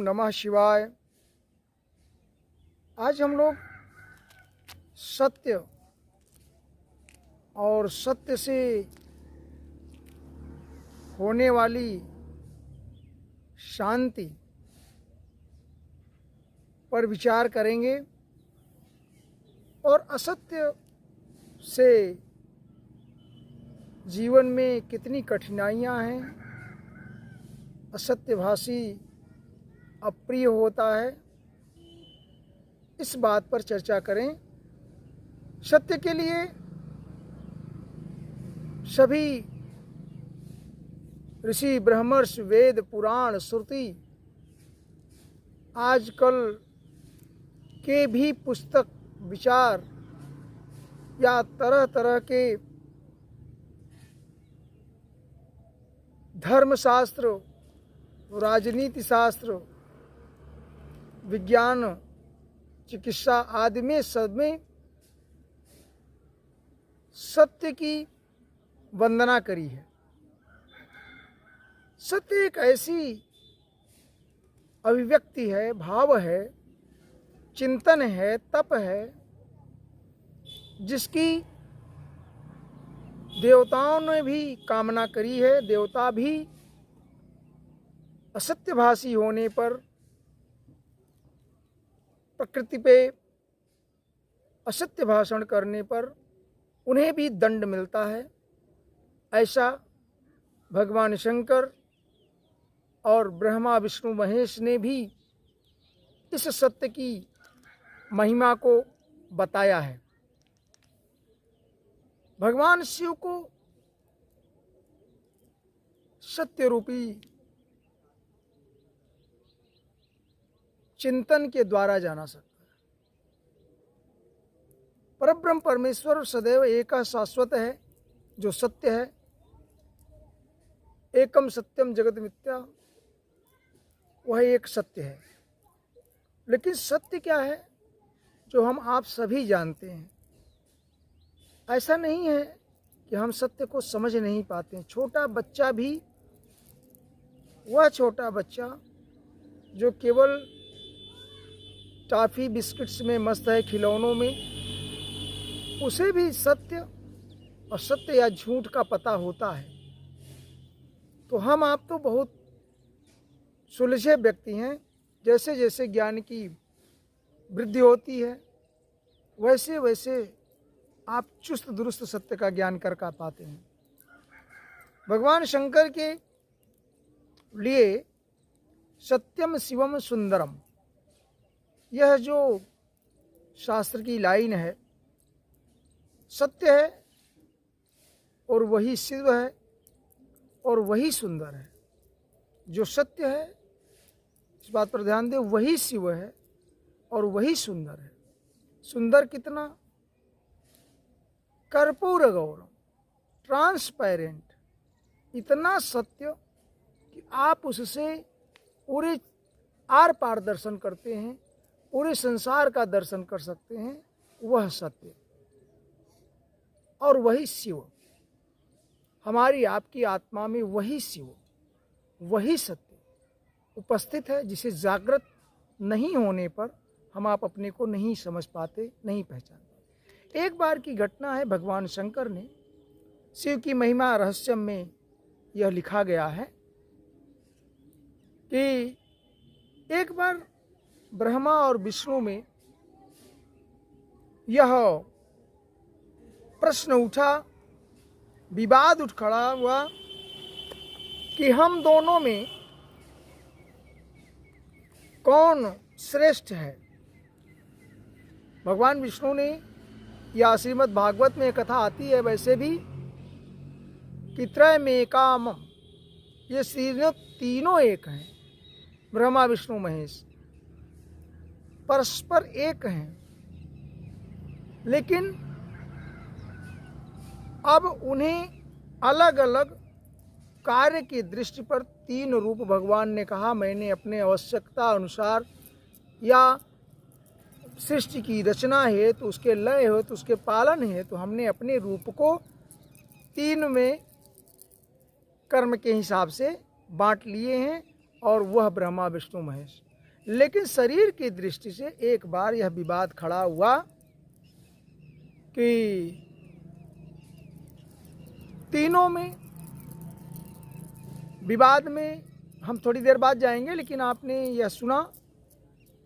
नमः शिवाय। आज हम लोग सत्य और सत्य से होने वाली शांति पर विचार करेंगे और असत्य से जीवन में कितनी कठिनाइयां हैं, असत्यभाषी अप्रिय होता है, इस बात पर चर्चा करें। सत्य के लिए सभी ऋषि ब्रह्मर्ष वेद पुराण श्रुति आजकल के भी पुस्तक विचार या तरह तरह के धर्मशास्त्र, राजनीति शास्त्र, विज्ञान, चिकित्सा आदि में सब में सत्य की वंदना करी है। सत्य एक ऐसी अभिव्यक्ति है, भाव है, चिंतन है, तप है, जिसकी देवताओं ने भी कामना करी है। देवता भी असत्यभाषी होने पर, प्रकृति पे असत्य भाषण करने पर उन्हें भी दंड मिलता है। ऐसा भगवान शंकर और ब्रह्मा विष्णु महेश ने भी इस सत्य की महिमा को बताया है। भगवान शिव को सत्य रूपी चिंतन के द्वारा जाना सकता है। परब्रह्म परमेश्वर सदैव एक शाश्वत है, जो सत्य है। एकम सत्यम जगत मिथ्या, वह एक सत्य है। लेकिन सत्य क्या है जो हम आप सभी जानते हैं? ऐसा नहीं है कि हम सत्य को समझ नहीं पाते हैं। छोटा बच्चा भी, वह छोटा बच्चा जो केवल टॉफ़ी बिस्किट्स में मस्त है, खिलौनों में, उसे भी सत्य और सत्य या झूठ का पता होता है। तो हम आप तो बहुत सुलझे व्यक्ति हैं। जैसे जैसे ज्ञान की वृद्धि होती है, वैसे वैसे आप चुस्त दुरुस्त सत्य का ज्ञान कर पाते हैं। भगवान शंकर के लिए सत्यम शिवम सुंदरम, यह जो शास्त्र की लाइन है, सत्य है और वही शिव है और वही सुंदर है। जो सत्य है, इस बात पर ध्यान दें, वही शिव है और वही सुंदर है। सुंदर कितना? कर्पूर गौरम, ट्रांसपेरेंट, इतना सत्य कि आप उससे पूरे आर पार दर्शन करते हैं, पूरे संसार का दर्शन कर सकते हैं। वह सत्य और वही शिव, हमारी आपकी आत्मा में वही शिव, वही सत्य उपस्थित है, जिसे जागृत नहीं होने पर हम आप अपने को नहीं समझ पाते, नहीं पहचान पाते। एक बार की घटना है, भगवान शंकर ने, शिव की महिमा रहस्यम में यह लिखा गया है कि एक बार ब्रह्मा और विष्णु में यह प्रश्न उठा, विवाद उठ खड़ा हुआ कि हम दोनों में कौन श्रेष्ठ है। भगवान विष्णु ने, या श्रीमद् भागवत में कथा आती है वैसे भी, कि त्रयमेकामम, ये तीनों एक हैं। ब्रह्मा विष्णु महेश परस्पर एक हैं, लेकिन अब उन्हें अलग अलग कार्य की दृष्टि पर तीन रूप भगवान ने कहा। मैंने अपने आवश्यकता अनुसार या सृष्टि की रचना है तो उसके लय हो तो उसके पालन है, तो हमने अपने रूप को तीन में कर्म के हिसाब से बांट लिए हैं और वह ब्रह्मा विष्णु महेश। लेकिन शरीर की दृष्टि से एक बार यह विवाद खड़ा हुआ कि तीनों में विवाद में हम थोड़ी देर बाद जाएंगे, लेकिन आपने यह सुना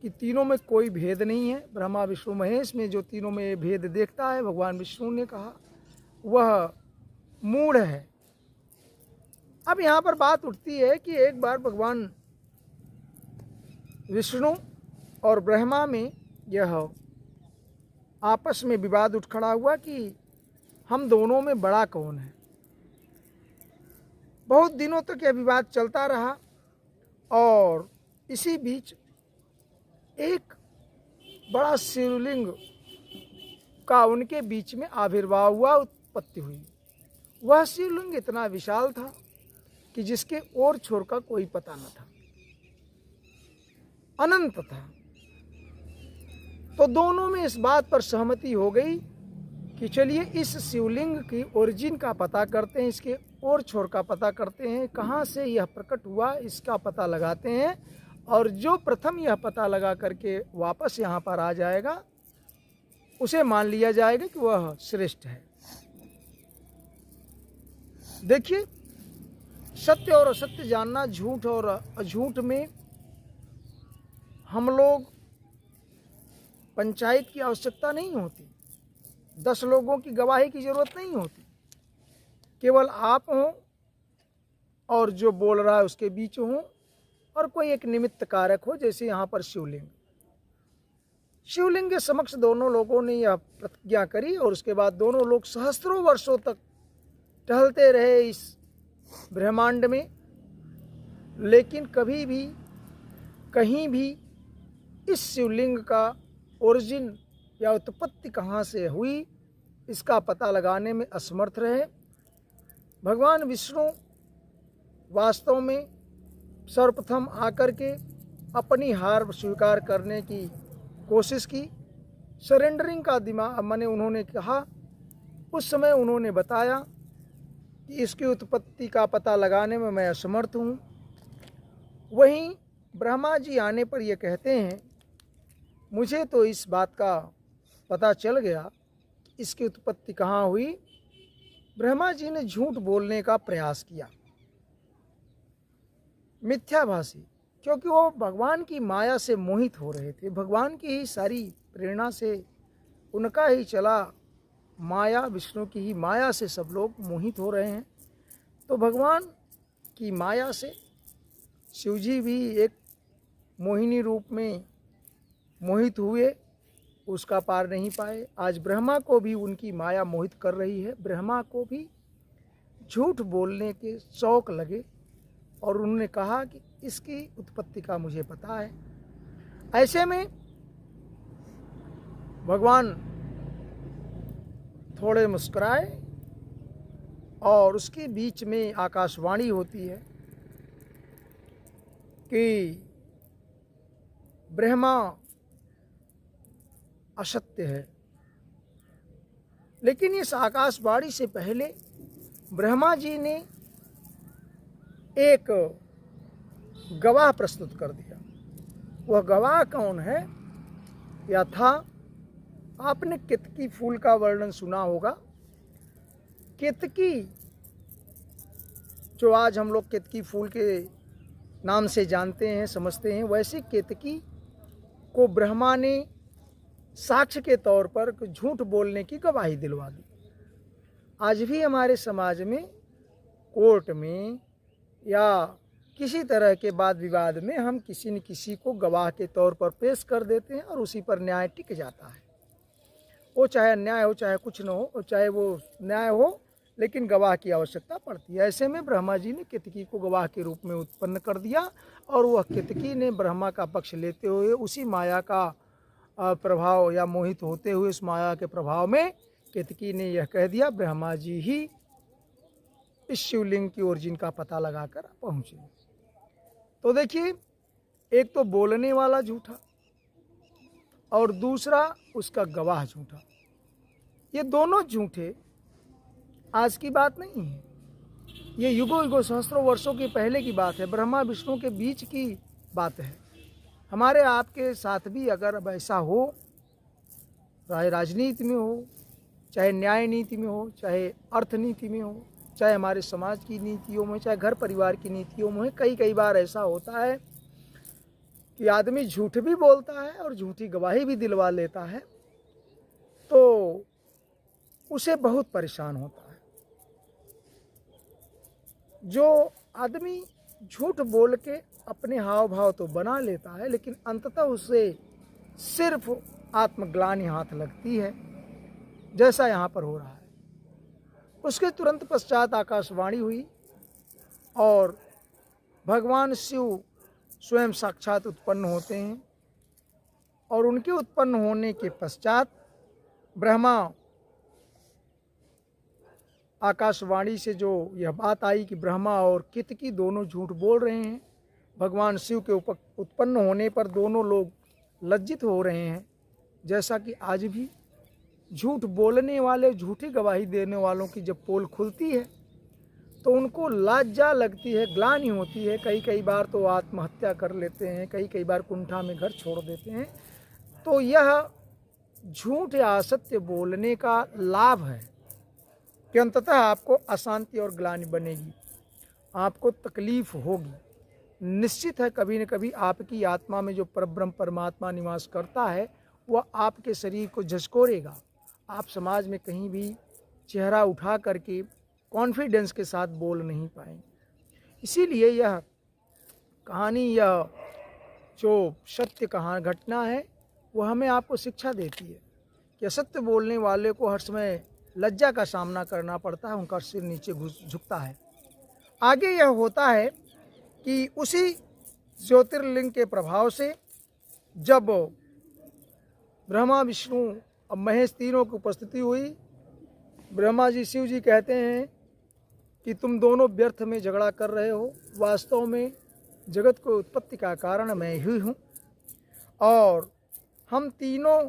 कि तीनों में कोई भेद नहीं है। ब्रह्मा विष्णु महेश में जो तीनों में ये भेद देखता है, भगवान विष्णु ने कहा वह मूढ़ है। अब यहाँ पर बात उठती है कि एक बार भगवान विष्णु और ब्रह्मा में यह आपस में विवाद उठ खड़ा हुआ कि हम दोनों में बड़ा कौन है। बहुत दिनों तक यह विवाद चलता रहा और इसी बीच एक बड़ा शिवलिंग का उनके बीच में आविर्भाव हुआ, उत्पत्ति हुई। वह शिवलिंग इतना विशाल था कि जिसके ओर छोर का कोई पता न था, अनंत था। तो दोनों में इस बात पर सहमति हो गई कि चलिए इस शिवलिंग की ओरिजिन का पता करते हैं, इसके ओर छोर का पता करते हैं, कहाँ से यह प्रकट हुआ इसका पता लगाते हैं, और जो प्रथम यह पता लगा करके वापस यहाँ पर आ जाएगा उसे मान लिया जाएगा कि वह श्रेष्ठ है। देखिए, सत्य और असत्य जानना, झूठ और अझूठ में हम लोग पंचायत की आवश्यकता नहीं होती, 10 लोगों की गवाही की जरूरत नहीं होती। केवल आप हों और जो बोल रहा है उसके बीच हों, और कोई एक निमित्त कारक हो, जैसे यहाँ पर शिवलिंग। शिवलिंग के समक्ष दोनों लोगों ने यह प्रतिज्ञा करी और उसके बाद दोनों लोग सहस्त्रों वर्षों तक टहलते रहे इस ब्रह्मांड में, लेकिन कभी भी कहीं भी इस शिवलिंग का ओरिजिन या उत्पत्ति कहाँ से हुई इसका पता लगाने में असमर्थ रहे। भगवान विष्णु वास्तव में सर्वप्रथम आकर के अपनी हार स्वीकार करने की कोशिश की, सरेंडरिंग का दिमाग माने उन्होंने कहा। उस समय उन्होंने बताया कि इसकी उत्पत्ति का पता लगाने में मैं असमर्थ हूँ। वहीं ब्रह्मा जी आने पर यह कहते हैं, मुझे तो इस बात का पता चल गया इसकी उत्पत्ति कहाँ हुई। ब्रह्मा जी ने झूठ बोलने का प्रयास किया, मिथ्याभाषी, क्योंकि वो भगवान की माया से मोहित हो रहे थे। भगवान की ही सारी प्रेरणा से उनका ही चला माया, विष्णु की ही माया से सब लोग मोहित हो रहे हैं। तो भगवान की माया से शिवजी भी एक मोहिनी रूप में मोहित हुए, उसका पार नहीं पाए। आज ब्रह्मा को भी उनकी माया मोहित कर रही है। ब्रह्मा को भी झूठ बोलने के शौक लगे और उन्होंने कहा कि इसकी उत्पत्ति का मुझे पता है। ऐसे में भगवान थोड़े मुस्कुराए और उसके बीच में आकाशवाणी होती है कि ब्रह्मा असत्य है। लेकिन इस आकाशवाणी से पहले ब्रह्मा जी ने एक गवाह प्रस्तुत कर दिया। वह गवाह कौन है? या था, आपने केतकी फूल का वर्णन सुना होगा। केतकी, जो आज हम लोग केतकी फूल के नाम से जानते हैं, समझते हैं, वैसे केतकी को ब्रह्मा ने साक्ष्य के तौर पर झूठ बोलने की गवाही दिलवा दी। आज भी हमारे समाज में कोर्ट में या किसी तरह के वाद विवाद में हम किसी न किसी को गवाह के तौर पर पेश कर देते हैं और उसी पर न्याय टिक जाता है। वो चाहे अन्याय हो, चाहे कुछ न हो, चाहे वो न्याय हो, लेकिन गवाह की आवश्यकता पड़ती है। ऐसे में ब्रह्मा जी ने केतकी को गवाह के रूप में उत्पन्न कर दिया और वह केतकी ने ब्रह्मा का पक्ष लेते हुए उसी माया का प्रभाव या मोहित होते हुए उस माया के प्रभाव में केतकी ने यह कह दिया, ब्रह्मा जी ही इस शिवलिंग की ओरिजिन का पता लगाकर पहुँचे। तो देखिए, एक तो बोलने वाला झूठा और दूसरा उसका गवाह झूठा। ये दोनों झूठे आज की बात नहीं है। ये युगों युगों सहस्त्रों वर्षों के पहले की बात है, ब्रह्मा विष्णु के बीच की बात है। हमारे आपके साथ भी अगर अब ऐसा हो, चाहे राजनीति में हो, चाहे न्याय नीति में हो, चाहे अर्थनीति में हो, चाहे हमारे समाज की नीतियों में, चाहे घर परिवार की नीतियों में, कई बार ऐसा होता है कि आदमी झूठ भी बोलता है और झूठी गवाही भी दिलवा लेता है, तो उसे बहुत परेशान होता है। जो आदमी झूठ बोल के अपने हाव भाव तो बना लेता है, लेकिन अंततः उसे सिर्फ आत्मग्लानि हाथ लगती है, जैसा यहाँ पर हो रहा है। उसके तुरंत पश्चात आकाशवाणी हुई और भगवान शिव स्वयं साक्षात उत्पन्न होते हैं, और उनके उत्पन्न होने के पश्चात ब्रह्मा आकाशवाणी से जो यह बात आई कि ब्रह्मा और केतकी दोनों झूठ बोल रहे हैं, भगवान शिव के उत्पन्न होने पर दोनों लोग लज्जित हो रहे हैं। जैसा कि आज भी झूठ बोलने वाले, झूठी गवाही देने वालों की जब पोल खुलती है तो उनको लज्जा लगती है, ग्लानि होती है, कई बार तो आत्महत्या कर लेते हैं, कई बार कुंठा में घर छोड़ देते हैं। तो यह झूठ या असत्य बोलने का लाभ है कि अंततः आपको अशांति और ग्लानि बनेगी, आपको तकलीफ होगी। निश्चित है कभी न कभी आपकी आत्मा में जो परब्रह्म परमात्मा निवास करता है वह आपके शरीर को झकझोरेगा। आप समाज में कहीं भी चेहरा उठा करके कॉन्फिडेंस के साथ बोल नहीं पाएंगे। इसीलिए यह कहानी, यह जो सत्य घटना है वह हमें आपको शिक्षा देती है कि असत्य बोलने वाले को हर समय लज्जा का सामना करना पड़ता है, उनका सिर नीचे झुकता है। आगे यह होता है कि उसी ज्योतिर्लिंग के प्रभाव से जब ब्रह्मा विष्णु और महेश तीनों की उपस्थिति हुई, ब्रह्मा जी शिव जी कहते हैं कि तुम दोनों व्यर्थ में झगड़ा कर रहे हो, वास्तव में जगत को उत्पत्ति का कारण मैं ही हूँ और हम तीनों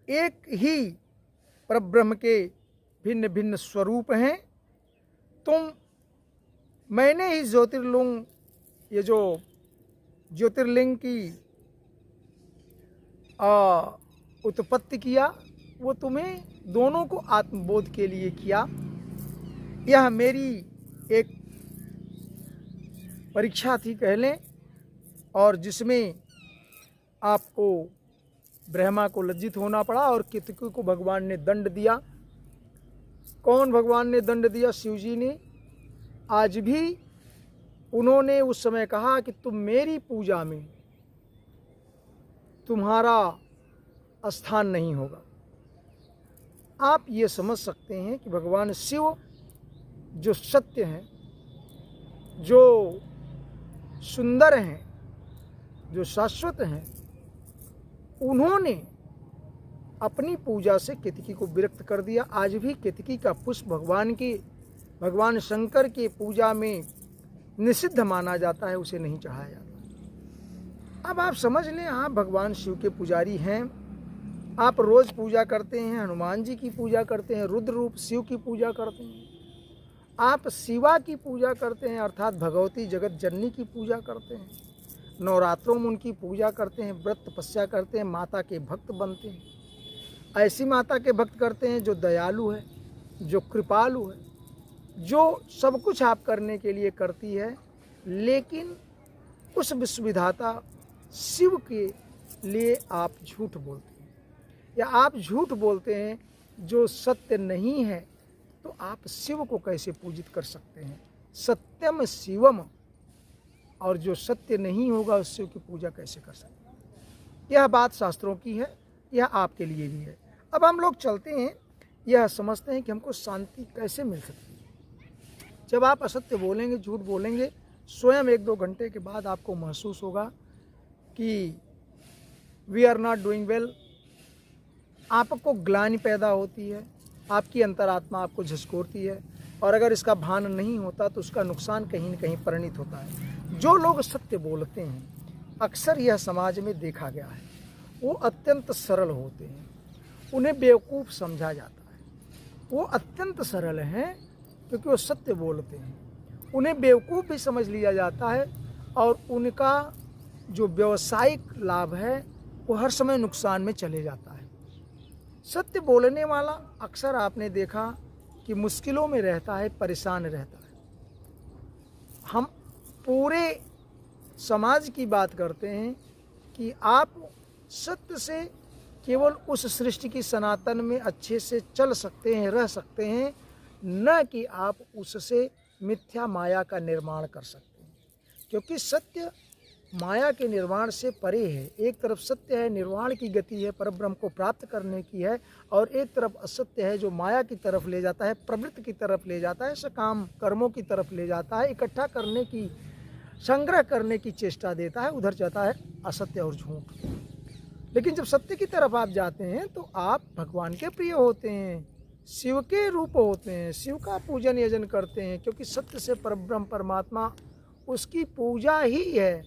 एक ही परब्रह्म के भिन्न भिन्न स्वरूप हैं। मैंने ही ज्योतिर्लिंग, ये जो ज्योतिर्लिंग की उत्पत्ति किया, वो तुम्हें दोनों को आत्मबोध के लिए किया। यह मेरी एक परीक्षा थी कह लें, और जिसमें आपको ब्रह्मा को लज्जित होना पड़ा और केतकी को भगवान ने दंड दिया। कौन भगवान ने दंड दिया? शिव जी ने। आज भी उन्होंने उस समय कहा कि तुम मेरी पूजा में तुम्हारा स्थान नहीं होगा। आप ये समझ सकते हैं कि भगवान शिव जो सत्य हैं, जो सुंदर हैं, जो शाश्वत हैं, उन्होंने अपनी पूजा से केतकी को विरक्त कर दिया। आज भी केतकी का पुष्प भगवान शंकर के पूजा में निषिद्ध माना जाता है, उसे नहीं चढ़ाया जाता। अब आप समझ लें, आप भगवान शिव के पुजारी हैं, आप रोज पूजा करते हैं, हनुमान जी की पूजा करते हैं, रुद्र रूप शिव की पूजा करते हैं, आप शिवा की पूजा करते हैं अर्थात भगवती जगत जननी की पूजा करते हैं, नवरात्रों में उनकी पूजा करते हैं, व्रत तपस्या करते हैं, माता के भक्त बनते हैं। ऐसी माता के भक्त करते हैं जो दयालु है, जो कृपालु है, जो सब कुछ आप करने के लिए करती है, लेकिन उस विश्वविधाता शिव के लिए आप झूठ बोलते हैं, या आप झूठ बोलते हैं जो सत्य नहीं है, तो आप शिव को कैसे पूजित कर सकते हैं? सत्यम शिवम, और जो सत्य नहीं होगा उस शिव की पूजा कैसे कर सकते हैं? यह बात शास्त्रों की है, यह आपके लिए भी है। अब हम लोग चलते हैं, यह समझते हैं कि हमको शांति कैसे मिल सकती है। जब आप असत्य बोलेंगे, झूठ बोलेंगे, स्वयं 1-2 घंटे के बाद आपको महसूस होगा कि we are not doing well. आपको ग्लानि पैदा होती है, आपकी अंतरात्मा आपको झकझोरती है, और अगर इसका भान नहीं होता तो उसका नुकसान कहीं न कहीं परिणित होता है। जो लोग सत्य बोलते हैं, अक्सर यह समाज में देखा गया है, वो अत्यंत सरल होते हैं, उन्हें बेवकूफ़ समझा जाता है। वो अत्यंत सरल हैं क्योंकि वो सत्य बोलते हैं। उन्हें बेवकूफ़ भी समझ लिया जाता है और उनका जो व्यावसायिक लाभ है वो हर समय नुकसान में चले जाता है। सत्य बोलने वाला अक्सर आपने देखा कि मुश्किलों में रहता है, परेशान रहता है। हम पूरे समाज की बात करते हैं कि आप सत्य से केवल उस सृष्टि की सनातन में अच्छे से चल सकते हैं, रह सकते हैं, न कि आप उससे मिथ्या माया का निर्माण कर सकते हैं। क्योंकि सत्य माया के निर्माण से परे है। एक तरफ सत्य है, निर्वाण की गति है, परब्रह्म को प्राप्त करने की है, और एक तरफ असत्य है जो माया की तरफ ले जाता है, प्रवृत्ति की तरफ ले जाता है, सकाम कर्मों की तरफ ले जाता है, इकट्ठा करने की, संग्रह करने की चेष्टा देता है, उधर जाता है असत्य और झूठ। लेकिन जब सत्य की तरफ आप जाते हैं तो आप भगवान के प्रिय होते हैं, शिव के रूप होते हैं, शिव का पूजन यजन करते हैं। क्योंकि सत्य से परब्रह्म परमात्मा, उसकी पूजा ही है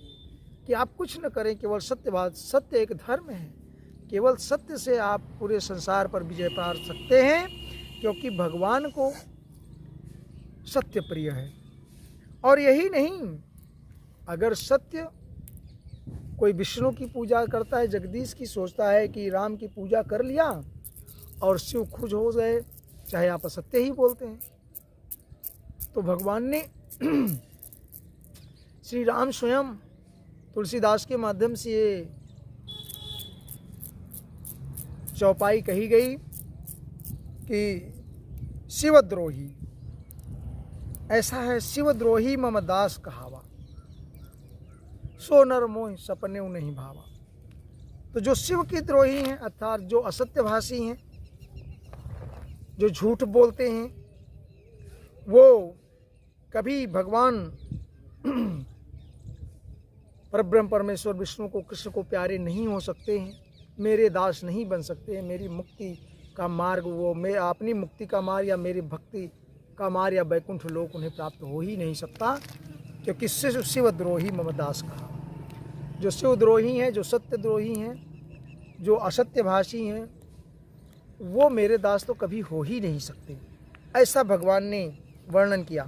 कि आप कुछ न करें, केवल सत्यवाद। सत्य एक धर्म है, केवल सत्य से आप पूरे संसार पर विजय पा सकते हैं, क्योंकि भगवान को सत्य प्रिय है। और यही नहीं, अगर सत्य, कोई विष्णु की पूजा करता है, जगदीश की, सोचता है कि राम की पूजा कर लिया और शिव खुश हो गए, चाहे आप असत्य ही बोलते हैं, तो भगवान ने श्री राम स्वयं तुलसीदास के माध्यम से ये चौपाई कही गई कि शिवद्रोही, ऐसा है शिवद्रोही मम दास कहावा, सो नर मोह सपने नहीं भावा। तो जो शिव के द्रोही हैं, अर्थात जो असत्यभाषी हैं, जो झूठ बोलते हैं, वो कभी भगवान परब्रह्म परमेश्वर विष्णु को, कृष्ण को प्यारे नहीं हो सकते हैं, मेरे दास नहीं बन सकते हैं। मेरी मुक्ति का मार्ग, वो मैं अपनी मुक्ति का मार्ग या मेरी भक्ति का मार्ग या वैकुंठ लोक उन्हें प्राप्त हो ही नहीं सकता। क्योंकि शिवद्रोही मम दास कहा, जो शिवद्रोही हैं, जो सत्यद्रोही हैं, जो असत्यभाषी हैं, वो मेरे दास तो कभी हो ही नहीं सकते। ऐसा भगवान ने वर्णन किया।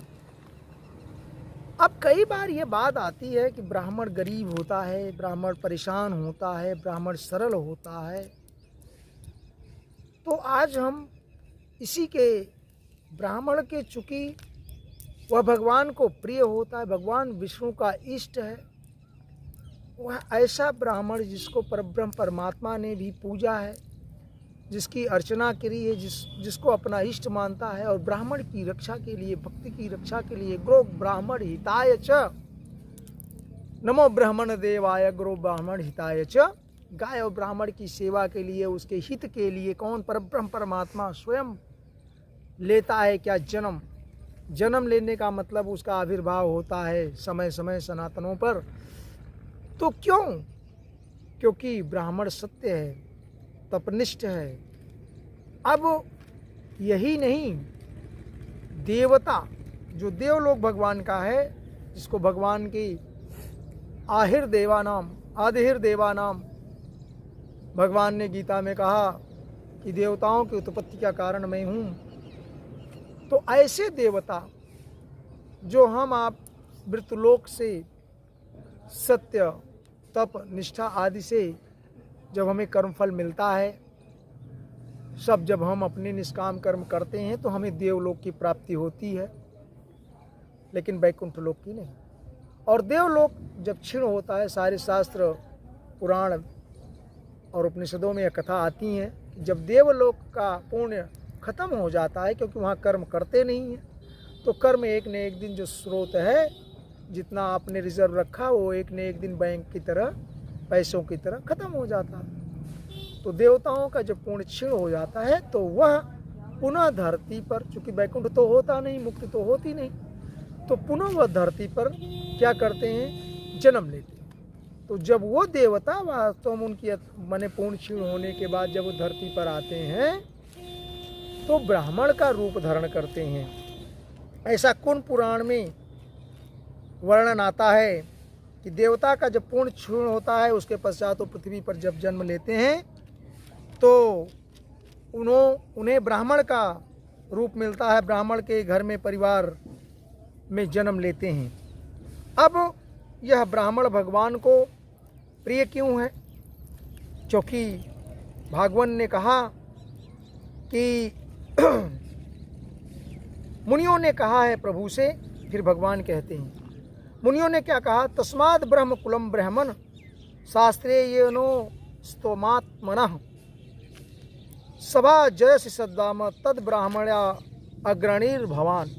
अब कई बार ये बात आती है कि ब्राह्मण गरीब होता है, ब्राह्मण परेशान होता है, ब्राह्मण सरल होता है। तो आज हम इसी के ब्राह्मण के, चूँकि वह भगवान को प्रिय होता है, भगवान विष्णु का इष्ट है, वह ऐसा ब्राह्मण जिसको परब्रह्म परमात्मा ने भी पूजा है, जिसकी अर्चना करी है, जिसको अपना इष्ट मानता है, और ब्राह्मण की रक्षा के लिए, भक्ति की रक्षा के लिए, गो ब्राह्मण हिताय च, नमो ब्राह्मण देवाय गो ब्राह्मण हिताय च, गाय और ब्राह्मण की सेवा के लिए, उसके हित के लिए कौन? परब्रह्म परमात्मा स्वयं लेता है क्या? जन्म। जन्म लेने का मतलब उसका आविर्भाव होता है समय समय सनातनों पर। तो क्यों? क्योंकि ब्राह्मण सत्य है, तपनिष्ठ है। अब यही नहीं, देवता, जो देवलोक भगवान का है, जिसको भगवान की आहिर देवानाम, आदिहिर देवानाम, भगवान ने गीता में कहा कि देवताओं की उत्पत्ति का कारण मैं हूँ। तो ऐसे देवता जो हम आप मृतलोक से सत्य, तप, निष्ठा आदि से जब हमें कर्मफल मिलता है, सब जब हम अपने निष्काम कर्म करते हैं तो हमें देवलोक की प्राप्ति होती है, लेकिन वैकुंठ लोक की नहीं। और देवलोक जब क्षीण होता है, सारे शास्त्र, पुराण और उपनिषदों में यह कथा आती है, जब देवलोक का पुण्य खत्म हो जाता है, क्योंकि वहाँ कर्म करते नहीं हैं, तो कर्म एक न एक दिन जो स्रोत है, जितना आपने रिजर्व रखा, वो एक न एक दिन बैंक की तरह, पैसों की तरह खत्म हो जाता है। तो देवताओं का जब पुण्य क्षीण हो जाता है तो वह पुनः धरती पर, चूँकि वैकुंठ तो होता नहीं, मुक्ति तो होती नहीं, तो पुनः वह धरती पर क्या करते हैं? जन्म लेते हैं। तो जब वो देवता वास्तव में उनकी माने पुण्य क्षीण होने के बाद जब वो धरती पर आते हैं तो ब्राह्मण का रूप धारण करते हैं। ऐसा कुंड पुराण में वर्णन आता है कि देवता का जब पूर्ण क्षीण होता है, उसके पश्चात वो पृथ्वी पर जब जन्म लेते हैं तो उन्हें ब्राह्मण का रूप मिलता है। ब्राह्मण के घर में परिवार में जन्म लेते हैं। अब यह ब्राह्मण भगवान को प्रिय क्यों है? क्योंकि भगवान ने कहा कि मुनियों ने कहा है प्रभु से, फिर भगवान कहते हैं, मुनियों ने क्या कहा? तस्माद ब्रह्म कुलम ब्रह्मण शास्त्रेयनो स्तोमात्मनः सभा जयसि सद्दाम तद ब्राह्मण्या अग्रणीर भवान।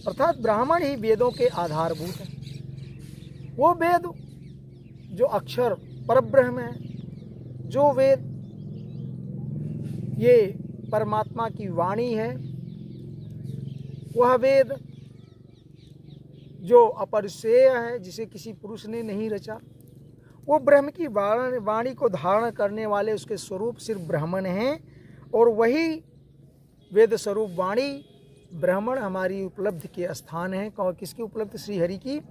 अर्थात ब्राह्मण ही वेदों के आधारभूत हैं। वो वेद जो अक्षर परब्रह्म है, जो वेद ये परमात्मा की वाणी है, वह वेद जो अपरिसेय है, जिसे किसी पुरुष ने नहीं रचा, वो ब्रह्म की वाणी को धारण करने वाले उसके स्वरूप सिर्फ ब्राह्मण हैं। और वही वेद स्वरूप वाणी ब्राह्मण हमारी उपलब्धि के स्थान है। किसकी उपलब्धि? श्री हरि की।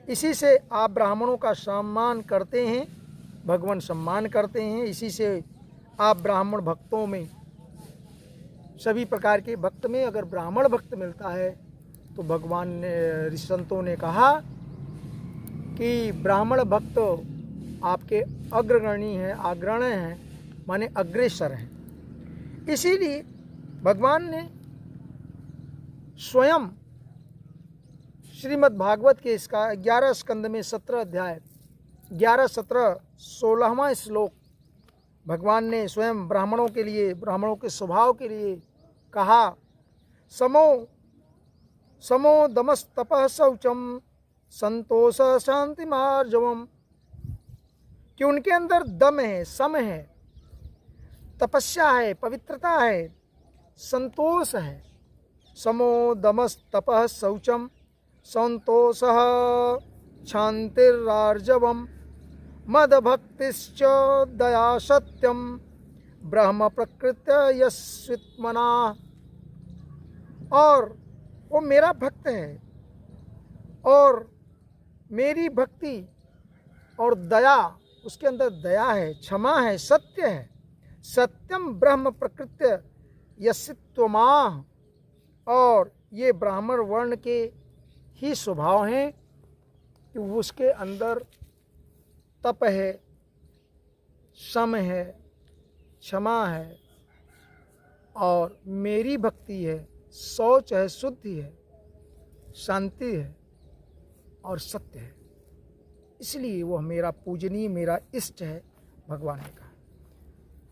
इसी से आप ब्राह्मणों का सम्मान करते हैं, भगवान सम्मान करते हैं। इसी से आप ब्राह्मण भक्तों में, सभी प्रकार के भक्त में अगर ब्राह्मण भक्त मिलता है तो भगवान ने, संतों ने कहा कि ब्राह्मण भक्त आपके अग्रगणी हैं, अग्रणी हैं, माने अग्रेसर हैं। इसीलिए भगवान ने स्वयं श्रीमद् भागवत के इसका 11 स्कंद में 17 अध्याय 11, 17, 16वां श्लोक भगवान ने स्वयं ब्राह्मणों के लिए, ब्राह्मणों के स्वभाव के लिए कहा, समो दमस्तपः शौचम संतोष शांति मार्जवम, कि उनके अंदर दम है, सम है, तपस्या है, पवित्रता है, संतोष है। समो दमस्तपः शौचम संतोषः शांतिरार्जवम मदभक्तिश्च दया सत्यम ब्रह्म प्रकृत्य यस्वित्मना। और वो मेरा भक्त है और मेरी भक्ति और दया, उसके अंदर दया है, क्षमा है, सत्य है। सत्यम ब्रह्म प्रकृत्य यस्वित्वमाह, और ये ब्राह्मण वर्ण के ही स्वभाव हैं कि उसके अंदर तप है, सम है, क्षमा है, और मेरी भक्ति है, शौच है, शुद्धि है, शांति है और सत्य है। इसलिए वह मेरा पूजनीय, मेरा इष्ट है, भगवान ने कहा।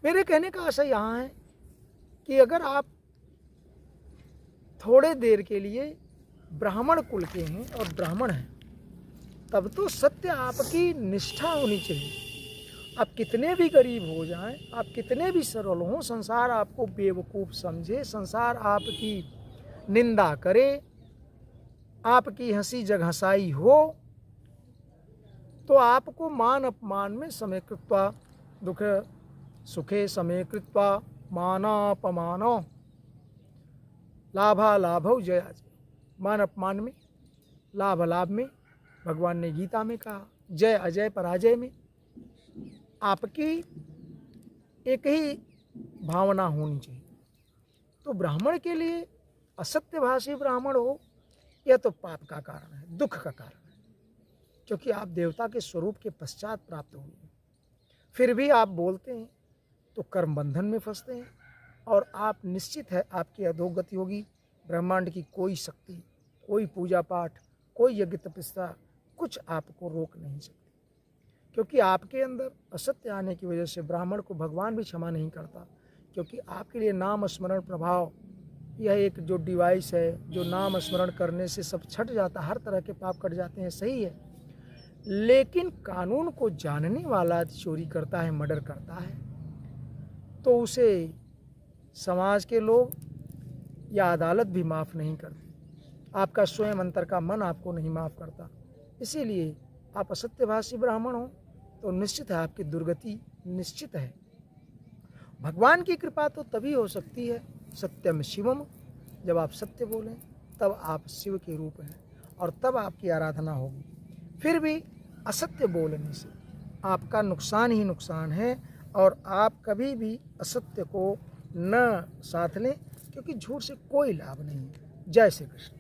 मेरे कहने का आशय यहाँ है कि अगर आप थोड़े देर के लिए ब्राह्मण कुल के हैं और ब्राह्मण हैं, तब तो सत्य आपकी निष्ठा होनी चाहिए। आप कितने भी गरीब हो जाएं, आप कितने भी सरल हों, संसार आपको बेवकूफ़ समझे, संसार आपकी निंदा करे, आपकी हंसी जगहसाई हो, तो आपको मान अपमान में समय कृत्वा दुख सुखे समय कृत्वा मानापमानो लाभा लाभौ जया जय। मान अपमान में, लाभ लाभ में, भगवान ने गीता में कहा, जय अजय पराजय में आपकी एक ही भावना होनी चाहिए। तो ब्राह्मण के लिए असत्यभाषी ब्राह्मण हो, यह तो पाप का कारण है, दुख का कारण है, क्योंकि आप देवता के स्वरूप के पश्चात प्राप्त हुए, फिर भी आप बोलते हैं तो कर्म बंधन में फंसते हैं और आप निश्चित है आपकी अधोगति होगी। ब्रह्मांड की कोई शक्ति, कोई पूजा पाठ, कोई यज्ञ तपस्या कुछ आपको रोक नहीं सकती, क्योंकि आपके अंदर असत्य आने की वजह से ब्राह्मण को भगवान भी क्षमा नहीं करता। क्योंकि आपके लिए नाम स्मरण प्रभाव, यह एक जो डिवाइस है, जो नाम स्मरण करने से सब छट जाता, हर तरह के पाप कट जाते हैं, सही है। लेकिन कानून को जानने वाला चोरी करता है, मर्डर करता है, तो उसे समाज के लोग या अदालत भी माफ़ नहीं करती। आपका स्वयं अंतर का मन आपको नहीं माफ़ करता। इसीलिए आप असत्यभाषी ब्राह्मण हो तो निश्चित है आपकी दुर्गति निश्चित है। भगवान की कृपा तो तभी हो सकती है, सत्यम शिवम, जब आप सत्य बोलें तब आप शिव के रूप हैं और तब आपकी आराधना होगी। फिर भी असत्य बोलने से आपका नुकसान ही नुकसान है और आप कभी भी असत्य को न साथ लें, क्योंकि झूठ से कोई लाभ नहीं है। जय श्री कृष्ण।